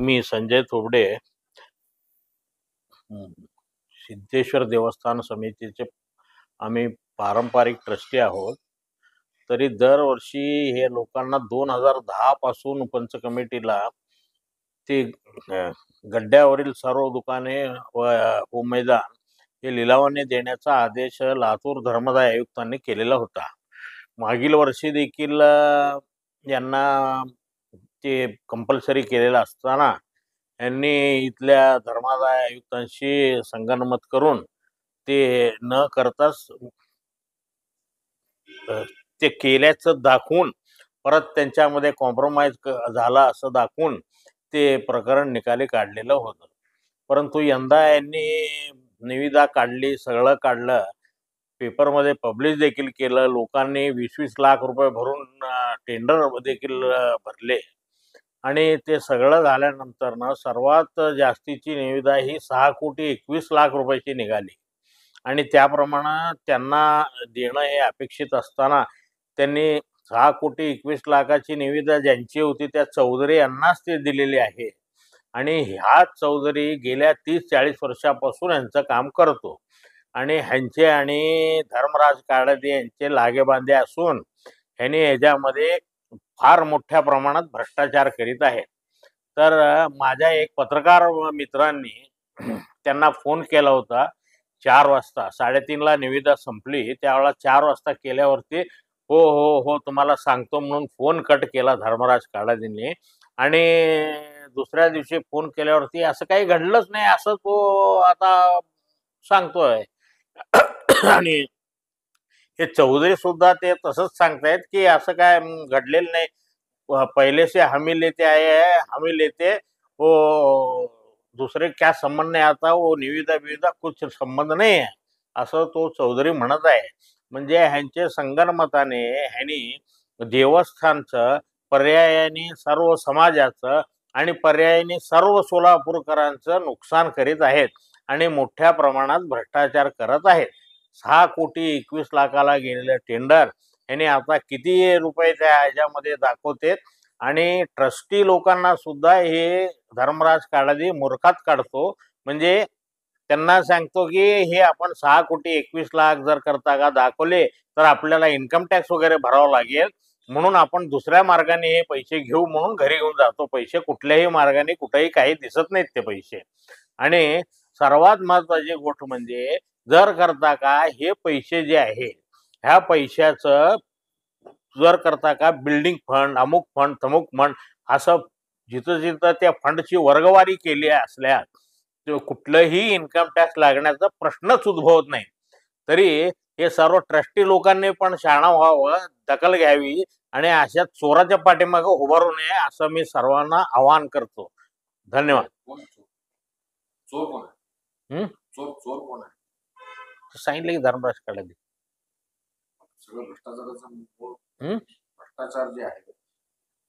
मी संजय थोबडे, सिद्धेश्वर देवस्थान समितीचे आम्ही पारंपरिक ट्रस्टी आहोत. तरी दरवर्षी हे लोकांना 2010 पासून पंच कमिटीला ते गड्ड्यावरील सर्व दुकाने व मैदान हे लिलावाने देण्याचा आदेश लातूर धर्मदाय आयुक्तांनी केलेला होता. मागील वर्षी देखील यांना ते कंपल्सरी केलेलं असताना यांनी इथल्या धर्मादाय आयुक्तांशी संगनमत करून ते न करताच ते केल्याचं दाखवून परत त्यांच्यामध्ये कॉम्प्रोमाइज झाला असं दाखवून ते प्रकरण निकाली काढलेलं होतं. परंतु यंदा यांनी निविदा काढली, सगळं काढलं, पेपरमध्ये पब्लिश देखील केलं. लोकांनी 20-20 लाख रुपये भरून टेंडर देखील भरले आणि ते सगळं झाल्यानंतर ना सर्वात जास्तीची निविदा ही 6,21,00,000 रुपयाची निघाली आणि त्याप्रमाणे त्यांना देणं हे अपेक्षित असताना त्यांनी 6,21,00,000ची निविदा ज्यांची होती त्या चौधरी यांनाच ते दिलेली आहे. आणि ह्या चौधरी गेल्या 30-40 वर्षापासून यांचं काम करतो आणि ह्यांचे आणि धर्मराज काळदे यांचे लागेबांधे असून ह्यांनी ह्याच्यामध्ये फार मोठ्या प्रमाणात भ्रष्टाचार करीत आहेत. तर माझ्या एक पत्रकार मित्रांनी त्यांना फोन केला होता 4 वाजता. 3:30ला निविदा संपली, त्यावेळेला 4 वाजता केल्यावरती हो हो हो तुम्हाला सांगतो म्हणून फोन कट केला धर्मराज काळदेंनी आणि दुसऱ्या दिवशी फोन केल्यावरती असं काही घडलंच नाही असं तो आता सांगतोय. आणि हे चौधरी सुद्धा ते तसंच सांगतायत की असं काय घडलेलं नाही, पहले से हमी लेते आए हैं, हमी लेते, वो दुसरे क्या संबंध नहीं आता, वो निविदा बिविदा कुछ संबंध नाही आहे असं तो चौधरी म्हणत आहे. म्हणजे ह्यांचे संगनमताने ह्यांनी देवस्थानचं, पर्यायाने सर्व समाजाचं आणि पर्यायाने सर्व सोलापूरकरांचं नुकसान करीत आहेत आणि मोठ्या प्रमाणात भ्रष्टाचार करत आहेत. 6,21,00,000ला गेलेलं टेंडर ह्याने आता किती रुपये त्या ह्याच्यामध्ये दाखवतेत आणि ट्रस्टी लोकांना सुद्धा हे धर्मराज काळदे मूर्खात काढतो. म्हणजे त्यांना सांगतो की हे आपण 6,21,00,000 जर करता का दाखवले तर आपल्याला इन्कम टॅक्स वगैरे भरावा लागेल, म्हणून आपण दुसऱ्या मार्गाने हे पैसे घेऊ म्हणून घरी घेऊन जातो. पैसे कुठल्याही मार्गाने कुठेही काही दिसत नाहीत ते पैसे. आणि सर्वात महत्वाची गोष्ट म्हणजे जर करता का हे पैसे जे आहे ह्या पैशाचं जर करता का बिल्डिंग फंड, अमुक फंड, तमुक फंड असं जिथं जिथं त्या फंडची वर्गवारी केली असल्यास कुठलंही इन्कम टॅक्स लागण्याचा प्रश्नच उद्भवत नाही. तरी हे सर्व ट्रस्टी लोकांनी पण शहाणा व्हावं, दखल घ्यावी आणि अशा चोराच्या पाठीमागे उभारू नये असं मी सर्वांना आवाहन करतो. धन्यवाद. चोर कोण आहे? चोर कोण आहे? सांगितलं की धर्मराज काळदे. सगळं भ्रष्टाचार जे आहे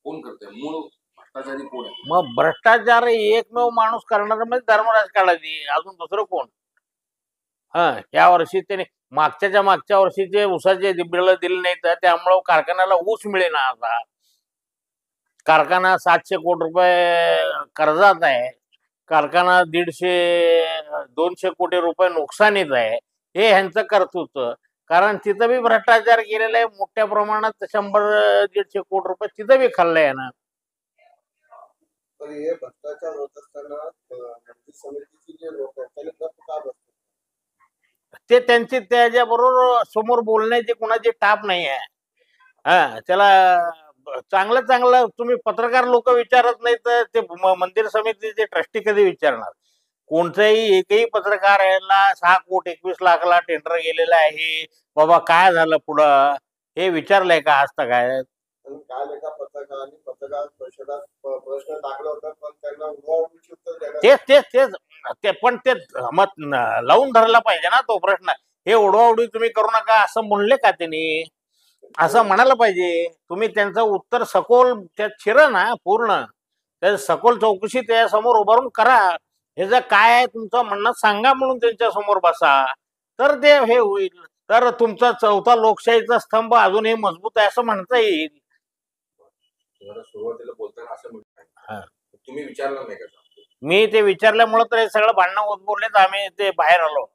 कोण करते? मूळ भ्रष्टाचारी कोण आहे? मग भ्रष्टाचार एकमेव माणूस करणारा म्हणजे धर्मराज काळदे, अजून दुसरं कोण? या वर्षी त्याने मागच्या वर्षीचे ऊसाचे बिल दिले नाही तर त्यामुळं कारखान्याला ऊस मिळेना. आता कारखाना 700 कोटी रुपये कर्जात आहे, कारखाना 150-200 कोटी रुपये नुकसानीत आहे. हे ह्यांचं कर्तृत्व, कारण तिथं बी भ्रष्टाचार केलेला आहे मोठ्या प्रमाणात. 100-150 कोटी रुपये तिथं बी खाल्लंय ना. हे भ्रष्टाचार होत असताना समितीची जे लोक आहेत त्याला का बसतात? ते त्यांची त्याच्याबरोबर समोर बोलण्याची कुणाची टाप नाही आहे. त्याला चांगलं तुम्ही पत्रकार लोक विचारत नाही तर ते मंदिर समितीचे ट्रस्टी कधी विचारणार? कोणताही एकही पत्रकार याला 6,21,00,000ला टेंडर गेलेलं आहे, बाबा काय झालं पुढं हे विचारलंय का आज तक? काय काल एका पत्रकारांनी पत्रकार परिषदात प्रश्न टाकला होता पण त्यांना उडवाउडवीची उत्तर तेच ते पण ते मत लावून धरला पाहिजे ना तो प्रश्न. हे उडवाउडवी तुम्ही करू नका असं म्हणले का त्यांनी? असं म्हणायला पाहिजे. तुम्ही त्यांचं उत्तर सखोल त्यात शिरा ना पूर्ण, त्या सखोल चौकशी त्या समोर उभारून करा. हे जर काय आहे तुमचं म्हणणं सांगा म्हणून त्यांच्या समोर बसा, तर ते हे होईल. तर तुमचा चौथा लोकशाहीचा स्तंभ अजूनही मजबूत आहे असं म्हणता येईल. सुरुवातीला बोलताना असं म्हणतात तुम्ही विचारलं नाही का? मी ते विचारल्यामुळे तर हे सगळं भांडणं उद्भवलेत. आम्ही ते बाहेर आलो.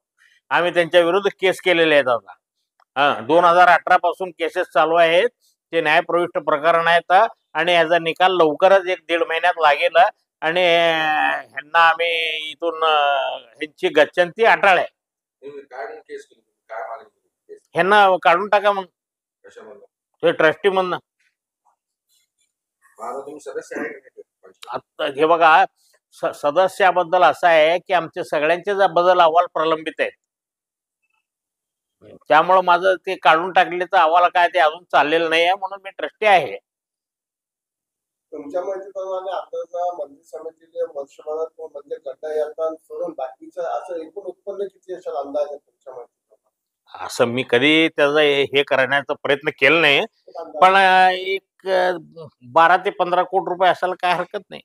आम्ही त्यांच्या विरुद्ध केस केलेले आहेत आता. 2018 पासून केसेस चालू आहेत. ते न्यायप्रविष्ट प्रकरण आहेत आणि याचा निकाल लवकरच 1-1.5 महिन्यात लागेल आणि ह्यांना आम्ही इथून ह्यांची गच्चंती अटाळ आहे. काय म्हणून केस केली? काय मागणी केली? केस ह्यांना काढून टाका मग कशामधनं? ते ट्रस्टी मधनं. आता तुम्ही सदस्य आहे का नाही? आता हे बघा, सदस्याबद्दल असं आहे की आमचे सगळ्यांचे बदल अहवाल प्रलंबित आहेत. त्यामुळे माझं ते काढून टाकलेचं अहवाल काय ते अजून चाललेलं नाही आहे, म्हणून मी ट्रस्टी आहे. तुमच्या माहितीप्रमाणे आताच्या मंदिर समितीने वर्षभरात म्हणजे गड्डा यंत्रण सोडून बाकीचं असं एकूण उत्पन्न किती असेल अंदाज आहे तुमच्या माहितीप्रमाणे? असं मी कधी त्याचा हे करण्याचा प्रयत्न केला नाही, एक अंदाज. पण एक 12 ते 15 कोटी रुपये असायला काय हरकत नाही.